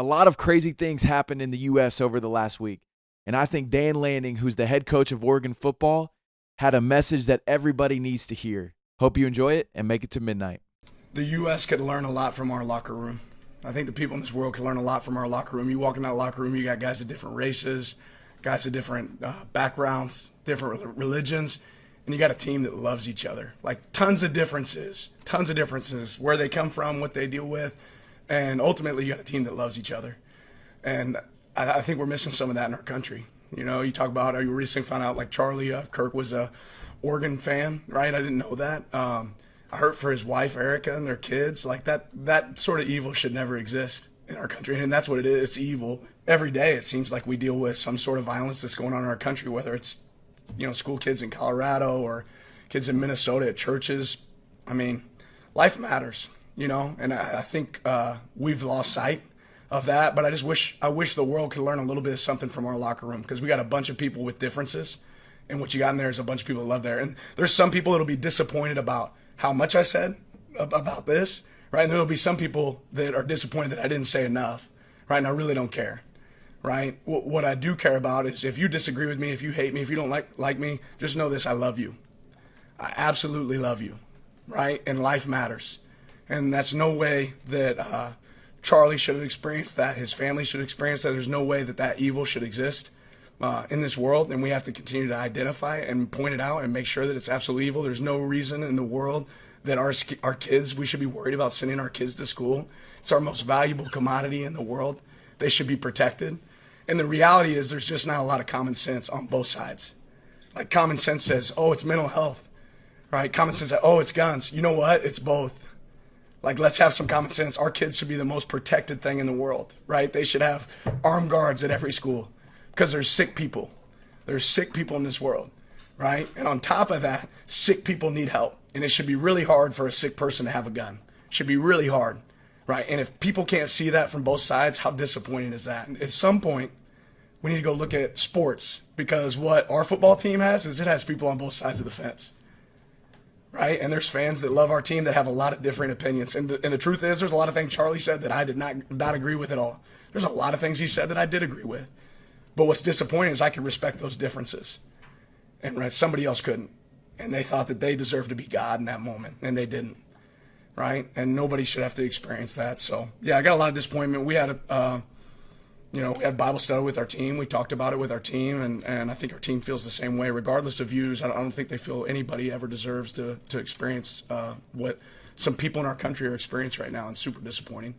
A lot of crazy things happened in the U.S. over the last week. And I think Dan Lanning, who's the head coach of Oregon football, had a message that everybody needs to hear. Hope you enjoy it and make it to midnight. The U.S. could learn a lot from our locker room. I think the people in this world could learn a lot from our locker room. You walk in that locker room, you got guys of different races, guys of different backgrounds, different religions, and you got a team that loves each other. Like tons of differences, where they come from, what they deal with, and ultimately you got a team that loves each other. And I think we're missing some of that in our country. You know, you talk about, you recently found out like Charlie Kirk was a Oregon fan, right? I didn't know that. I hurt for his wife, Erica, and their kids. Like that sort of evil should never exist in our country. And that's what it is. It's evil. Every day it seems like we deal with some sort of violence that's going on in our country, whether it's, you know, school kids in Colorado or kids in Minnesota at churches. I mean, life matters, you know, and I think we've lost sight of that. But I wish the world could learn a little bit of something from our locker room, because we got a bunch of people with differences. And what you got in there is a bunch of people that love there. And there's some people that'll be disappointed about how much I said about this, right? And there'll be some people that are disappointed that I didn't say enough, right? And I really don't care, right? What I do care about is if you disagree with me, if you hate me, if you don't like me, just know this: I love you. I absolutely love you, right? And life matters. And that's no way that Charlie should have experienced that. His family should have experienced that. There's no way that that evil should exist in this world, and we have to continue to identify it and point it out and make sure that it's absolutely evil. There's no reason in the world that our kids, we should be worried about sending our kids to school. It's our most valuable commodity in the world. They should be protected. And the reality is there's just not a lot of common sense on both sides. Like common sense says, oh, it's mental health, right? Common sense says, oh, it's guns. You know what? It's both. Like, let's have some common sense. Our kids should be the most protected thing in the world, right? They should have armed guards at every school, because there's sick people. There's sick people in this world, right? And on top of that, sick people need help. And it should be really hard for a sick person to have a gun. It should be really hard, right? And if people can't see that from both sides, how disappointing is that? And at some point, we need to go look at sports, because what our football team has is it has people on both sides of the fence, right? And there's fans that love our team that have a lot of different opinions. And the truth is, there's a lot of things Charlie said that I did not agree with at all. There's a lot of things he said that I did agree with. But what's disappointing is I can respect those differences, and somebody else couldn't. And they thought that they deserved to be God in that moment, and they didn't, right? And nobody should have to experience that. So, yeah, I got a lot of disappointment. We had we had Bible study with our team. We talked about it with our team, and I think our team feels the same way. Regardless of views, I don't think they feel anybody ever deserves to experience what some people in our country are experiencing right now. It's super disappointing.